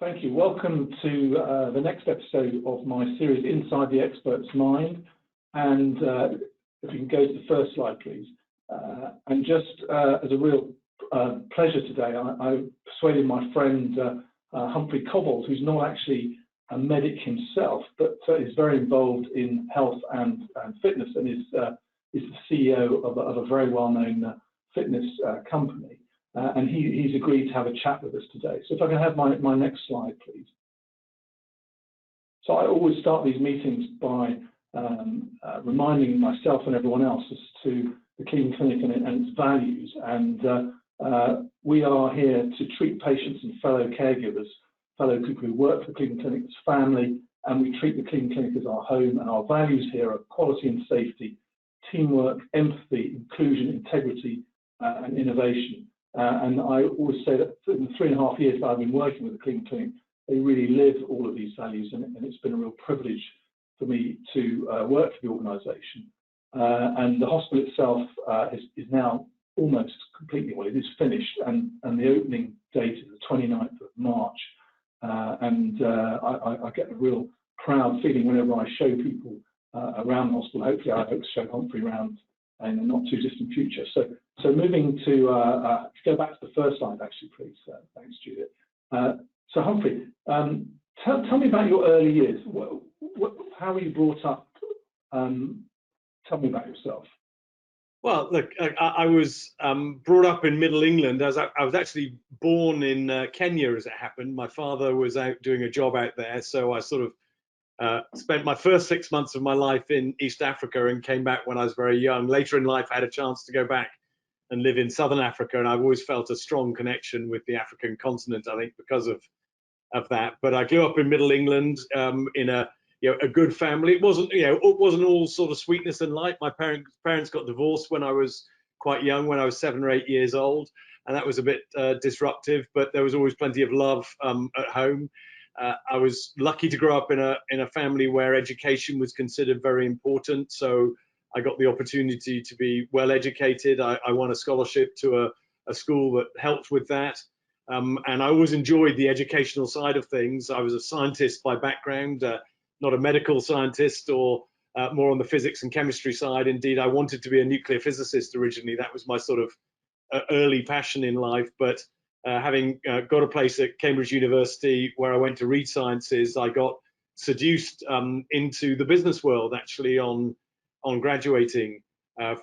Thank you. Welcome to the next episode of my series, Inside the Expert's Mind. And if you can go to the first slide, please. And just as a real pleasure today, I persuaded my friend Humphrey Cobbold, who's not actually a medic himself, but is very involved in health and fitness, and is the CEO of a very well-known fitness company. And he's agreed to have a chat with us today. So if I can have my next slide, please. So I always start these meetings by reminding myself and everyone else as to the Cleveland Clinic and its values. And we are here to treat patients and fellow caregivers, fellow people who work for the Cleveland Clinic as family, and we treat the Cleveland Clinic as our home. And our values here are quality and safety, teamwork, empathy, inclusion, integrity, and innovation. And I always say that in the 3.5 years that I've been working with the Cleveland Clinic, they really live all of these values, and it's been a real privilege for me to work for the organisation. And the hospital itself is now almost completely, well, it is finished, and the opening date is the 29th of March. I get a real proud feeling whenever I show people around the hospital. Hopefully, I hope to show Humphrey around in the not too distant future. So moving to go back to the first slide, actually, please. Thanks, Judith. So Humphrey, tell me about your early years. How were you brought up? Tell me about yourself. Well, look, I was brought up in Middle England. As I was actually born in Kenya, as it happened. My father was out doing a job out there, so I sort of spent my first 6 months of my life in East Africa and came back when I was very young. Later in life, I had a chance to go back and live in Southern Africa, and I've always felt a strong connection with the African continent, I think, because of that. But I grew up in Middle England in a good family. It wasn't all sort of sweetness and light. My parents got divorced when I was quite young, when I was 7 or 8 years old, and that was a bit disruptive. But there was always plenty of love at home. I was lucky to grow up in a family where education was considered very important. So I got the opportunity to be well educated. I won a scholarship to a school that helped with that. And I always enjoyed the educational side of things. I was a scientist by background, not a medical scientist or more on the physics and chemistry side. Indeed, I wanted to be a nuclear physicist originally. That was my sort of early passion in life. But having got a place at Cambridge University where I went to read sciences, I got seduced into the business world actually on graduating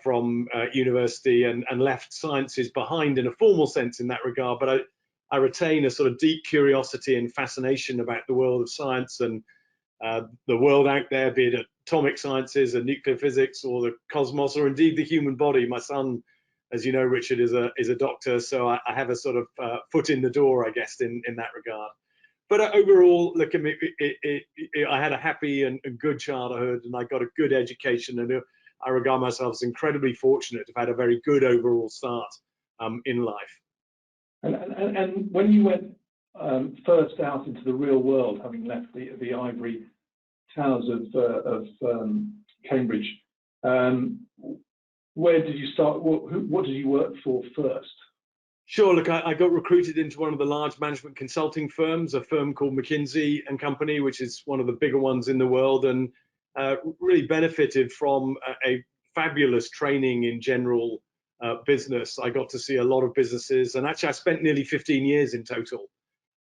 from university and left sciences behind in a formal sense in that regard. But I retain a sort of deep curiosity and fascination about the world of science and the world out there, be it atomic sciences and nuclear physics or the cosmos or indeed the human body. My son, as you know, Richard, is a doctor, so I have a sort of foot in the door, I guess, in that regard. But overall, look, I had a happy and good childhood, and I got a good education, and I regard myself as incredibly fortunate to have had a very good overall start in life. And when you went first out into the real world, having left the ivory towers of Cambridge, where did you start? What did you work for first? Sure. Look, I got recruited into one of the large management consulting firms, a firm called McKinsey & Company, which is one of the bigger ones in the world, and really benefited from a fabulous training in general business. I got to see a lot of businesses, and actually I spent nearly 15 years in total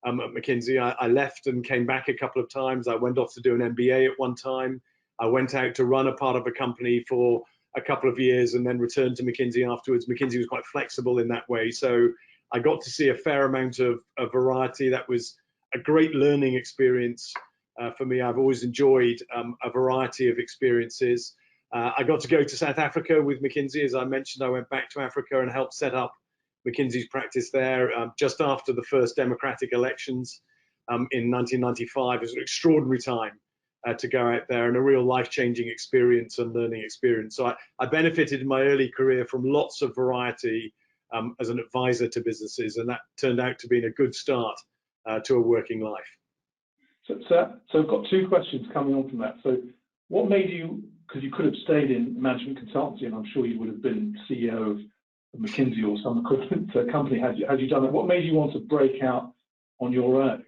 at McKinsey. I left and came back a couple of times. I went off to do an MBA at one time. I went out to run a part of a company for a couple of years and then returned to McKinsey afterwards. McKinsey was quite flexible in that way. So I got to see a fair amount of variety. That was a great learning experience for me. I've always enjoyed a variety of experiences. I got to go to South Africa with McKinsey. As I mentioned, I went back to Africa and helped set up McKinsey's practice there just after the first democratic elections in 1995. It was an extraordinary time to go out there, and a real life-changing experience and learning experience. So I benefited in my early career from lots of variety as an advisor to businesses, and that turned out to be a good start to a working life. So I've got two questions coming on from that. So what made you, because you could have stayed in management consultancy, and I'm sure you would have been CEO of McKinsey or some equivalent company had you done that. What made you want to break out on your own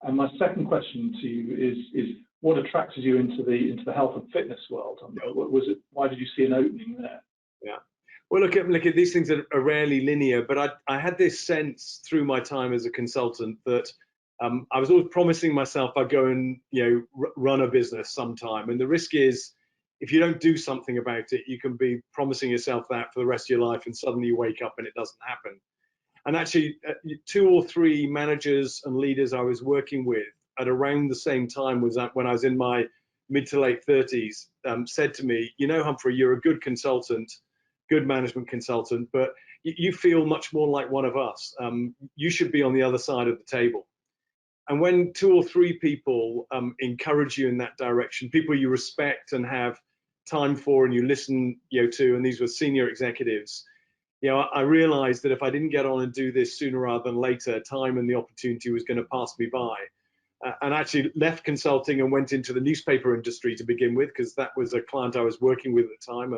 And my second question to you is what attracted you into the health and fitness world? What was it? Why did you see an opening there? Yeah. Well, look at these things are rarely linear, but I had this sense through my time as a consultant that I was always promising myself I'd go and run a business sometime, and the risk is if you don't do something about it, you can be promising yourself that for the rest of your life, and suddenly you wake up and it doesn't happen. And actually, 2 or 3 managers and leaders I was working with at around the same time was that when I was in my mid to late 30s, said to me, Humphrey, you're a good consultant, good management consultant, but you feel much more like one of us. You should be on the other side of the table. And when 2 or 3 people encourage you in that direction, people you respect and have time for and you listen to, and these were senior executives, I realized that if I didn't get on and do this sooner rather than later, time and the opportunity was going to pass me by. And actually left consulting and went into the newspaper industry to begin with, because that was a client I was working with at the time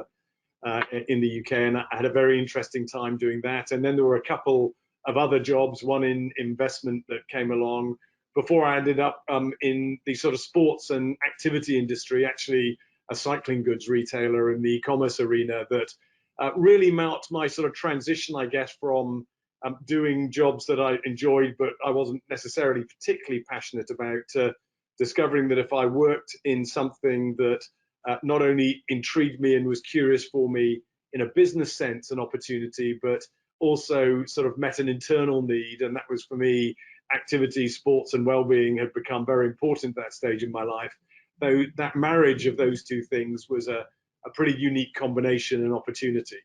in the UK, and I had a very interesting time doing that. And then there were a couple of other jobs, one in investment that came along before I ended up in the sort of sports and activity industry, actually a cycling goods retailer in the e-commerce arena that really marked my sort of transition, I guess, from doing jobs that I enjoyed but I wasn't necessarily particularly passionate about, to discovering that if I worked in something that not only intrigued me and was curious for me in a business sense, an opportunity, but also sort of met an internal need, and that was for me activity, sports and well-being had become very important at that stage in my life. So that marriage of those 2 things was a pretty unique combination and opportunity.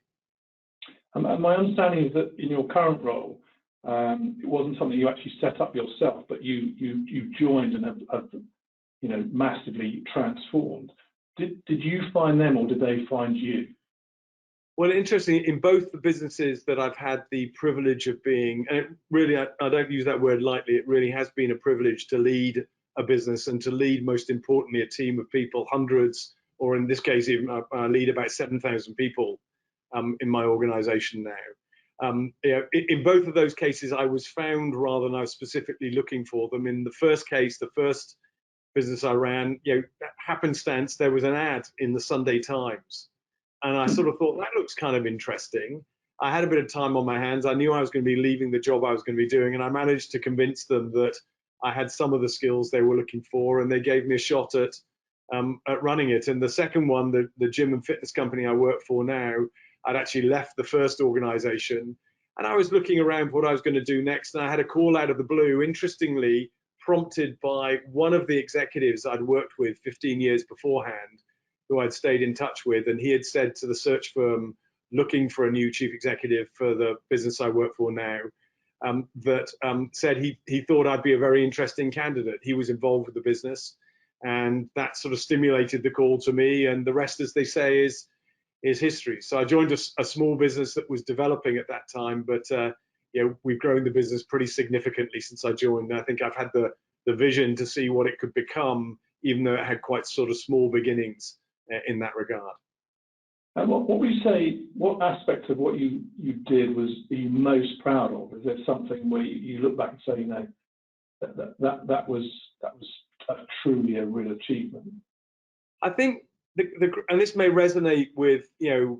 And my understanding is that in your current role, it wasn't something you actually set up yourself, but you joined and have massively transformed. Did you find them, or did they find you? Well, interesting, in both the businesses that I've had the privilege of being, and it really, I don't use that word lightly, it really has been a privilege to lead a business and to lead, most importantly, a team of people, hundreds, or in this case, even I lead about 7,000 people in my organization now. In both of those cases, I was found rather than I was specifically looking for them. In the first case, the first business I ran, happenstance, there was an ad in the Sunday Times. And I sort of thought, that looks kind of interesting. I had a bit of time on my hands. I knew I was going to be leaving the job I was going to be doing, and I managed to convince them that I had some of the skills they were looking for, and they gave me a shot at running it. And the second one, the gym and fitness company I work for now, I'd actually left the first organization, and I was looking around what I was going to do next, and I had a call out of the blue, interestingly, prompted by one of the executives I'd worked with 15 years beforehand, who I'd stayed in touch with, and he had said to the search firm looking for a new chief executive for the business I work for now, said he thought I'd be a very interesting candidate. He was involved with the business, and that sort of stimulated the call to me, and the rest, as they say, is history. So I joined a small business that was developing at that time, but we've grown the business pretty significantly since I joined. I think I've had the vision to see what it could become, even though it had quite sort of small beginnings in that regard. And what would you say, what aspect of what you did are you most proud of? Is there something where you look back and say, that was truly a real achievement? I think, and this may resonate with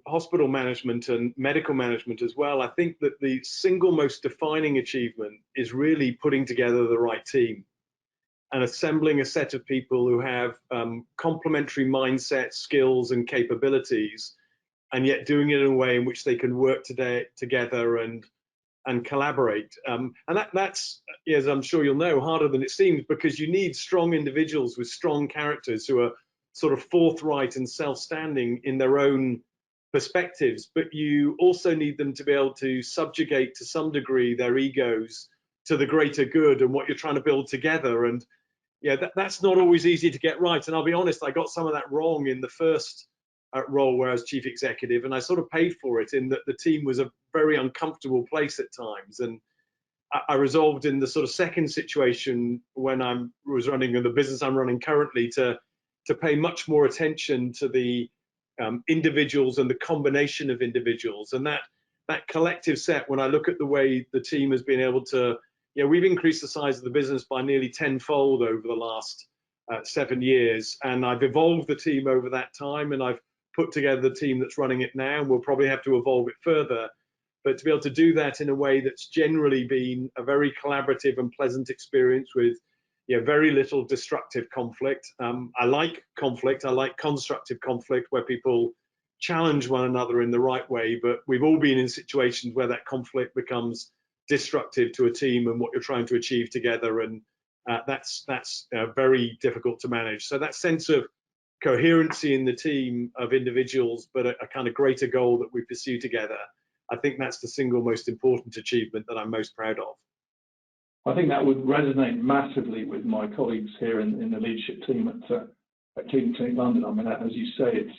hospital management and medical management as well. I think that the single most defining achievement is really putting together the right team and assembling a set of people who have complementary mindsets, skills, and capabilities, and yet doing it in a way in which they can work together and collaborate. And that's, as I'm sure you'll know, harder than it seems, because you need strong individuals with strong characters who are sort of forthright and self-standing in their own perspectives, but you also need them to be able to subjugate to some degree their egos to the greater good and what you're trying to build together. And that's not always easy to get right. And I'll be honest, I got some of that wrong in the first role where I was chief executive, and I sort of paid for it in that the team was a very uncomfortable place at times. And I resolved in the sort of second situation when I was running the business I'm running currently to pay much more attention to the individuals and the combination of individuals, and that collective set. When I look at the way the team has been able to we've increased the size of the business by nearly tenfold over the last 7 years, and I've evolved the team over that time, and I've put together the team that's running it now, and we'll probably have to evolve it further. But to be able to do that in a way that's generally been a very collaborative and pleasant experience with very little destructive conflict. I like conflict. I like constructive conflict where people challenge one another in the right way, but we've all been in situations where that conflict becomes destructive to a team and what you're trying to achieve together, and that's very difficult to manage. So that sense of coherency in the team of individuals, but a kind of greater goal that we pursue together, I think that's the single most important achievement that I'm most proud of. I think that would resonate massively with my colleagues here in the leadership team at Cleveland Clinic London. I mean, as you say,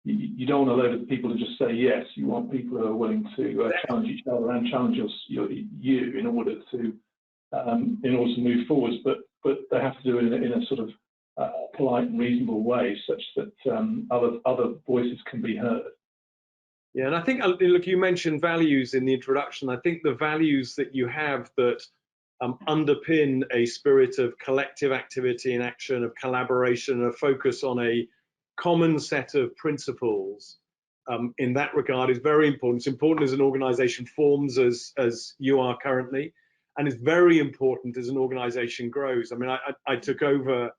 you don't want a load of people to just say yes. You want people who are willing to challenge each other and challenge you in order to move forwards. But they have to do it in a sort of polite and reasonable way, such that other voices can be heard. Yeah, and I think, look, you mentioned values in the introduction. I think the values that you have that underpin a spirit of collective activity and action, of collaboration, and a focus on a common set of principles in that regard is very important. It's important as an organization forms as you are currently, and it's very important as an organization grows. I mean, I took over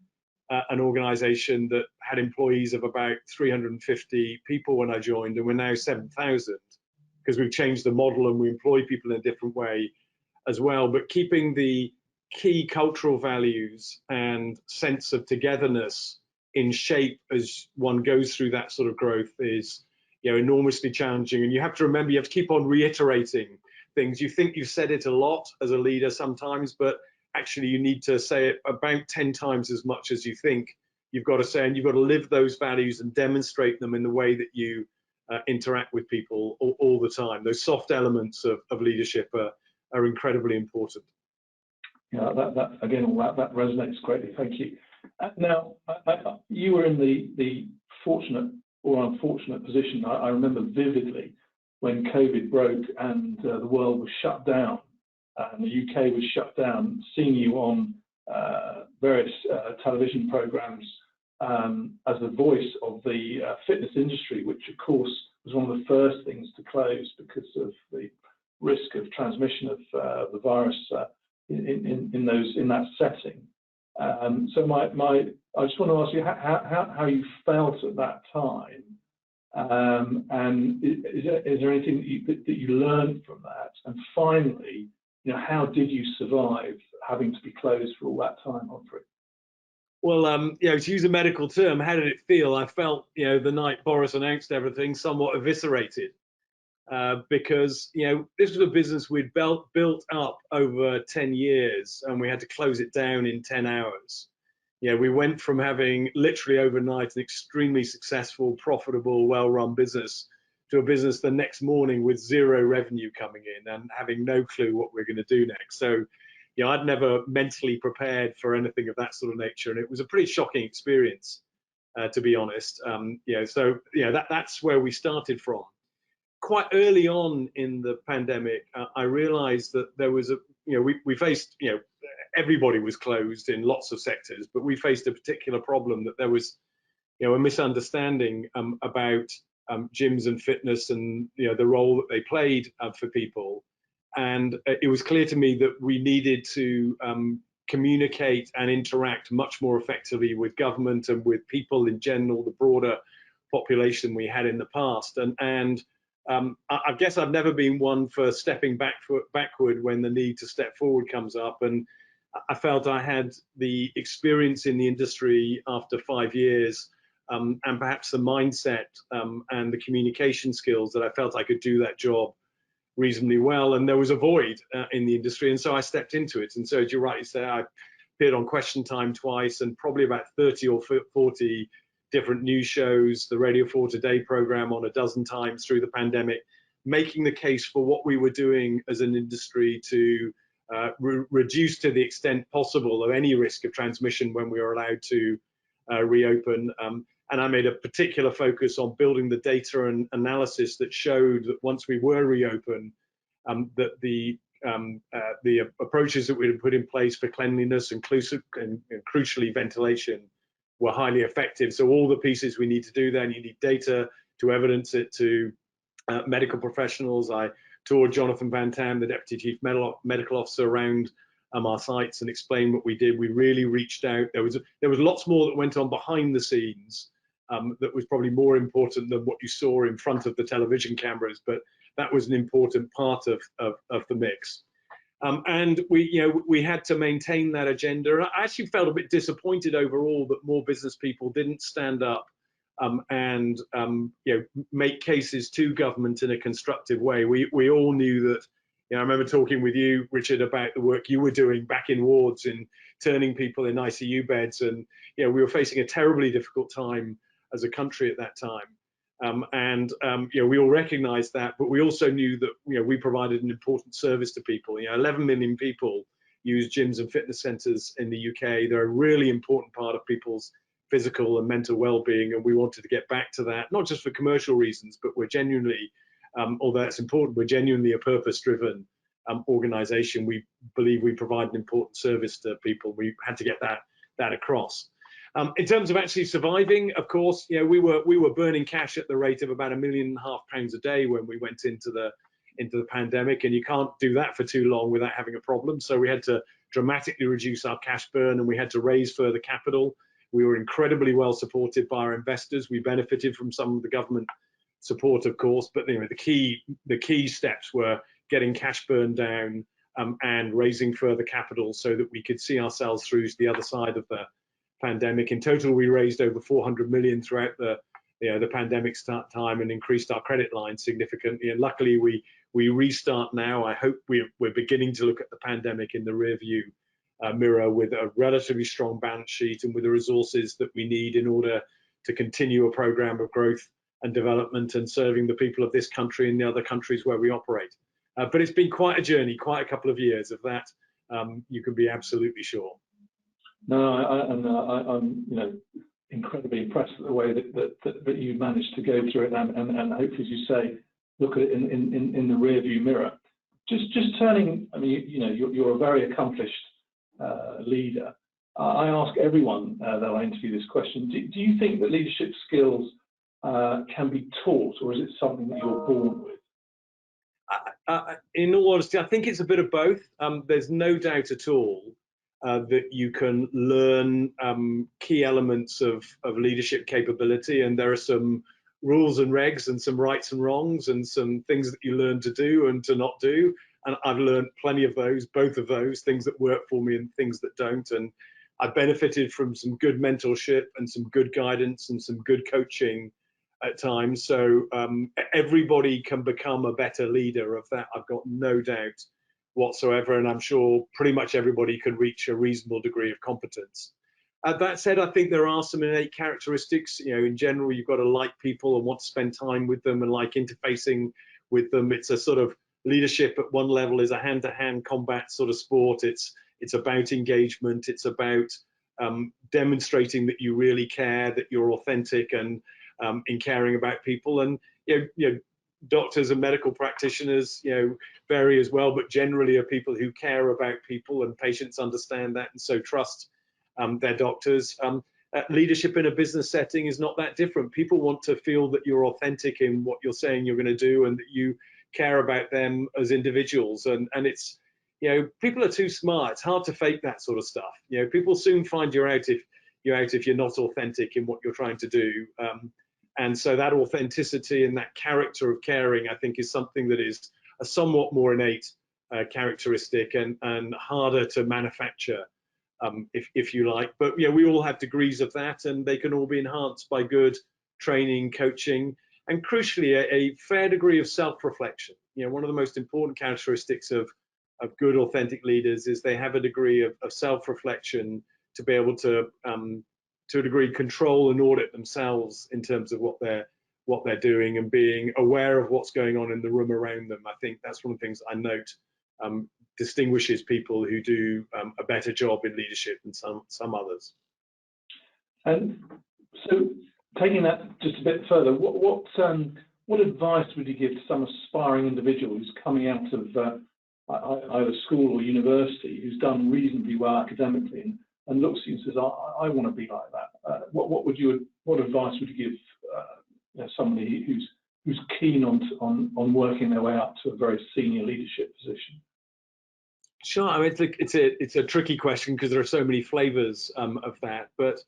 an organization that had employees of about 350 people when I joined, and we're now 7,000 because we've changed the model and we employ people in a different way as well. But keeping the key cultural values and sense of togetherness in shape as one goes through that sort of growth is enormously challenging. And you have to remember, you have to keep on reiterating things. You think you've said it a lot as a leader sometimes, but actually you need to say it about 10 times as much as you think you've got to say, and you've got to live those values and demonstrate them in the way that you interact with people all the time. Those soft elements of leadership are incredibly important. Yeah, that again, all that resonates greatly. Thank you. Now, you were in the fortunate or unfortunate position. I remember vividly when COVID broke and the world was shut down and the UK was shut down, seeing you on various television programs as the voice of the fitness industry, which of course was one of the first things to close because of the risk of transmission of the virus in that setting. So I just want to ask you how you felt at that time, and is there anything that you learned from that? And finally, how did you survive having to be closed for all that time, Humphrey? Well, to use a medical term, how did it feel? I felt, the night Boris announced everything, somewhat eviscerated. Because this was a business we'd built up over 10 years and we had to close it down in 10 hours. We went from having literally overnight an extremely successful, profitable, well-run business to a business the next morning with zero revenue coming in and having no clue what we're going to do next. So I'd never mentally prepared for anything of that sort of nature, and it was a pretty shocking experience, to be honest. That's where we started from. Quite early on in the pandemic, I realized that there was we faced, everybody was closed in lots of sectors, but we faced a particular problem that there was, a misunderstanding about gyms and fitness and, the role that they played for people. And it was clear to me that we needed to communicate and interact much more effectively with government and with people in general, the broader population we had in the past. And I guess I've never been one for stepping backward when the need to step forward comes up. And I felt I had the experience in the industry after 5 years, and perhaps the mindset and the communication skills that I felt I could do that job reasonably well. And there was a void in the industry, and so I stepped into it. And so, as you rightly say, I appeared on Question Time twice and probably about 30 or 40 different news shows, the Radio 4 Today program on a dozen times through the pandemic, making the case for what we were doing as an industry to reduce to the extent possible of any risk of transmission when we were allowed to reopen. And I made a particular focus on building the data and analysis that showed that once we were reopened, that the the approaches that we had put in place for cleanliness and crucially ventilation were highly effective. So all the pieces we need to do then, you need data to evidence it to medical professionals. I toured Jonathan Van Tam, the Deputy Chief Medical Officer, around our sites and explained what we did. We really reached out. There was lots more that went on behind the scenes that was probably more important than what you saw in front of the television cameras, but that was an important part of the mix. And we had to maintain that agenda. I actually felt a bit disappointed overall that more business people didn't stand up and make cases to government in a constructive way. We all knew that. I remember talking with you, Richard, about the work you were doing back in wards and turning people in ICU beds, and we were facing a terribly difficult time as a country at that time. We all recognised that, but we also knew that we provided an important service to people. 11 million people use gyms and fitness centres in the UK. They're a really important part of people's physical and mental well-being, and we wanted to get back to that, not just for commercial reasons, but we're genuinely, although that's important, we're genuinely a purpose-driven organisation. We believe we provide an important service to people. We had to get that across. In terms of actually surviving, of course, we were burning cash at the rate of about £1.5 million a day when we went into the pandemic, and you can't do that for too long without having a problem. So we had to dramatically reduce our cash burn, and we had to raise further capital. We were incredibly well supported by our investors. We benefited from some of the government support, of course, but the key steps were getting cash burn down and raising further capital so that we could see ourselves through to the other side of the pandemic. In total, we raised over 400 million throughout the pandemic time and increased our credit line significantly. And luckily, we restart now. I hope we're beginning to look at the pandemic in the rear view mirror with a relatively strong balance sheet and with the resources that we need in order to continue a program of growth and development and serving the people of this country and the other countries where we operate. But it's been quite a journey, quite a couple of years of that. You can be absolutely sure. No, I'm incredibly impressed with the way that you managed to go through it, and hopefully, as you say, look at it in the rear view mirror. Just turning, you're a very accomplished leader. I ask everyone that I interview this question: do you think that leadership skills can be taught, or is it something that you're born with? In all honesty, I think it's a bit of both. There's no doubt at all that you can learn key elements of leadership capability, and there are some rules and regs and some rights and wrongs and some things that you learn to do and to not do. And I've learned plenty of those, both of those, things that work for me and things that don't. And I benefited from some good mentorship and some good guidance and some good coaching at times. So everybody can become a better leader of that. I've got no doubt whatsoever. And I'm sure pretty much everybody can reach a reasonable degree of competence. That said, I think there are some innate characteristics. In general, you've got to like people and want to spend time with them and like interfacing with them. It's a sort of leadership at one level is a hand-to-hand combat sort of sport. It's about engagement. It's about demonstrating that you really care, that you're authentic and in caring about people. And doctors and medical practitioners vary as well, but generally are people who care about people, and patients understand that and so trust their doctors. Leadership in a business setting is not that different. People want to feel that you're authentic in what you're saying you're going to do and that you care about them as individuals. And it's, people are too smart. It's hard to fake that sort of stuff. People soon find you're out if you're not authentic in what you're trying to do. And so that authenticity and that character of caring, I think, is something that is a somewhat more innate characteristic and harder to manufacture, if you like. But we all have degrees of that, and they can all be enhanced by good training, coaching, and crucially, a fair degree of self-reflection. One of the most important characteristics of good, authentic leaders is they have a degree of self-reflection to be able to a degree, control and audit themselves in terms of what they're doing and being aware of what's going on in the room around them. I think that's one of the things I note distinguishes people who do a better job in leadership than some others. And so, taking that just a bit further, what advice would you give to some aspiring individual who's coming out of either school or university who's done reasonably well academically and looks at you and says, I want to be like that. What advice would you give somebody who's keen on working their way up to a very senior leadership position? Sure. I mean, it's a tricky question because there are so many flavors of that. But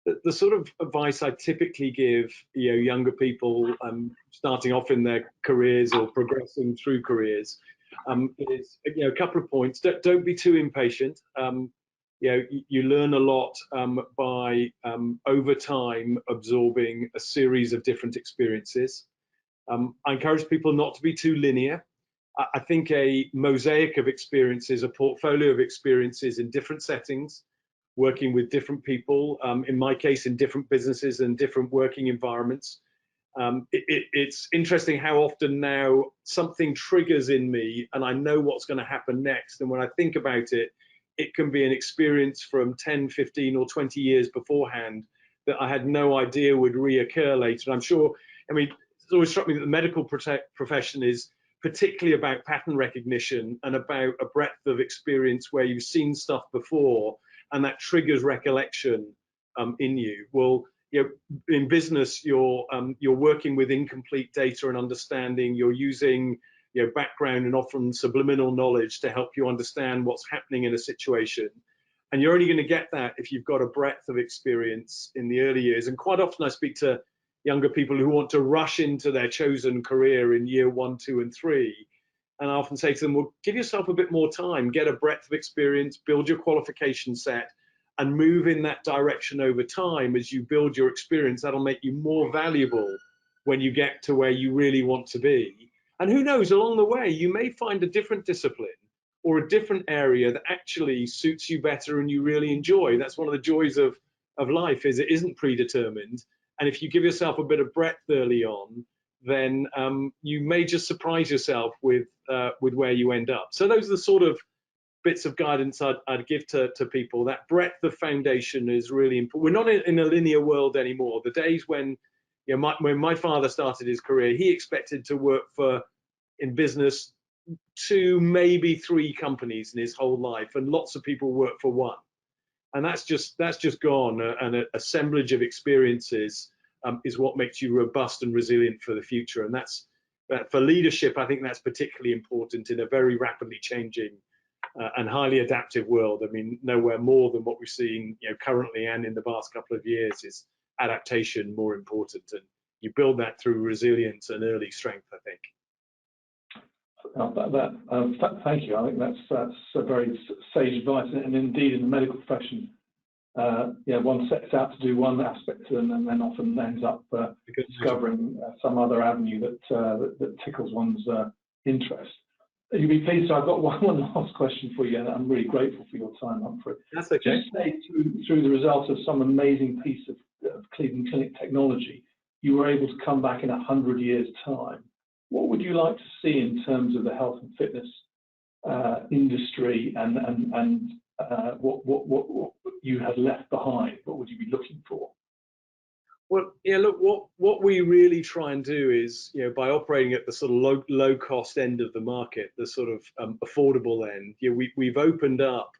the sort of advice I typically give younger people starting off in their careers or progressing through careers is a couple of points. Don't be too impatient. You learn a lot by over time absorbing a series of different experiences. I encourage people not to be too linear. I think a mosaic of experiences, a portfolio of experiences in different settings, working with different people, in my case, in different businesses and different working environments. It's interesting how often now something triggers in me and I know what's going to happen next. And when I think about it, it can be an experience from 10, 15 or 20 years beforehand that I had no idea would reoccur later. And I'm sure, I mean, it's always struck me that the medical profession is particularly about pattern recognition and about a breadth of experience where you've seen stuff before and that triggers recollection in you. Well, in business, you're working with incomplete data and understanding. You're using background and often subliminal knowledge to help you understand what's happening in a situation. And you're only going to get that if you've got a breadth of experience in the early years. And quite often I speak to younger people who want to rush into their chosen career in year 1, 2, and 3. And I often say to them, well, give yourself a bit more time, get a breadth of experience, build your qualification set, and move in that direction over time. As you build your experience, that'll make you more valuable when you get to where you really want to be. And who knows, along the way, you may find a different discipline or a different area that actually suits you better and you really enjoy. That's one of the joys of life, is it isn't predetermined. And if you give yourself a bit of breadth early on, then you may just surprise yourself with where you end up. So those are the sort of bits of guidance I'd give to people. That breadth of foundation is really important. We're not in a linear world anymore. The days when when my father started his career, he expected to work in business 2, maybe 3 companies in his whole life, and lots of people work for one. And that's just gone. And an assemblage of experiences is what makes you robust and resilient for the future. And that's for leadership. I think that's particularly important in a very rapidly changing and highly adaptive world. I mean, nowhere more than what we've seen currently and in the past couple of years is adaptation more important. And you build that through resilience and early strength, I think. Thank you. I think that's a very sage advice, and indeed in the medical profession, one sets out to do one aspect and then often ends up discovering some other avenue that tickles one's interest. You'll be pleased. So I've got one last question for you, and I'm really grateful for your time, Humphrey. That's okay. Just say through the result of some amazing piece of Cleveland Clinic technology, you were able to come back in 100 years' time. What would you like to see in terms of the health and fitness industry, and what you had left behind? What would you be looking for? Well, look, what we really try and do is, by operating at the sort of low cost end of the market, the sort of affordable end, we've opened up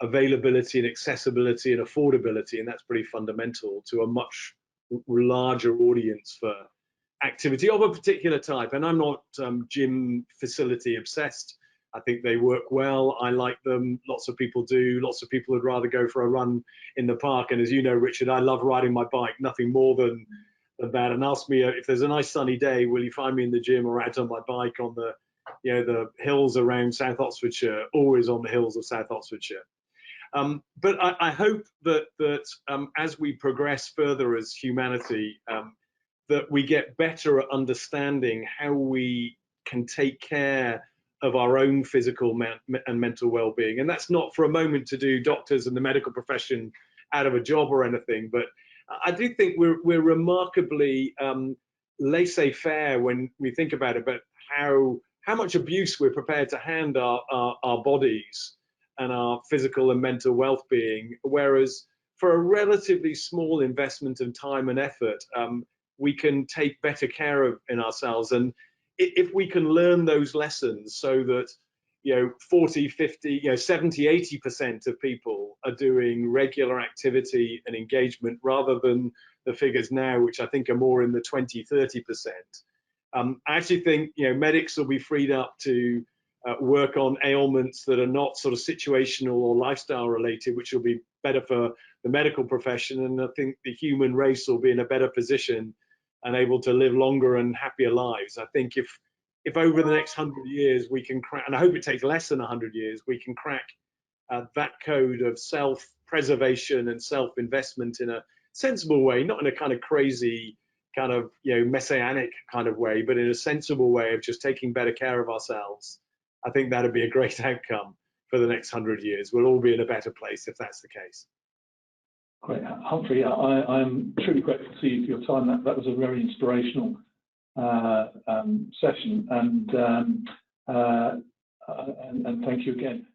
availability and accessibility and affordability, and that's pretty fundamental to a much larger audience for activity of a particular type. And I'm not gym facility obsessed. I think they work well. I like them. Lots of people do. Lots of people would rather go for a run in the park. And as you know, Richard, I love riding my bike, nothing more than that. And ask me if there's a nice sunny day, will you find me in the gym or out on my bike on the hills around South Oxfordshire, always on the hills of South Oxfordshire. But I hope that as we progress further as humanity, that we get better at understanding how we can take care of our own physical and mental well-being. And that's not for a moment to do doctors and the medical profession out of a job or anything, but I do think we're remarkably laissez-faire when we think about it, but how much abuse we're prepared to hand our bodies and our physical and mental well-being, whereas for a relatively small investment of time and effort, we can take better care of in ourselves. And if we can learn those lessons so that 40, 50, 70, 80% of people are doing regular activity and engagement rather than the figures now, which I think are more in the 20, 30%. I actually think, medics will be freed up to work on ailments that are not sort of situational or lifestyle related, which will be better for the medical profession. And I think the human race will be in a better position and able to live longer and happier lives. I think if over the next 100 years we can crack, and I hope it takes less than 100 years, we can crack that code of self-preservation and self-investment in a sensible way, not in a kind of crazy kind of messianic kind of way, but in a sensible way of just taking better care of ourselves. I think that'd be a great outcome for the next 100 years. We'll all be in a better place if that's the case. Great, Humphrey. I'm truly grateful to you for your time. That was a very inspirational session, and thank you again.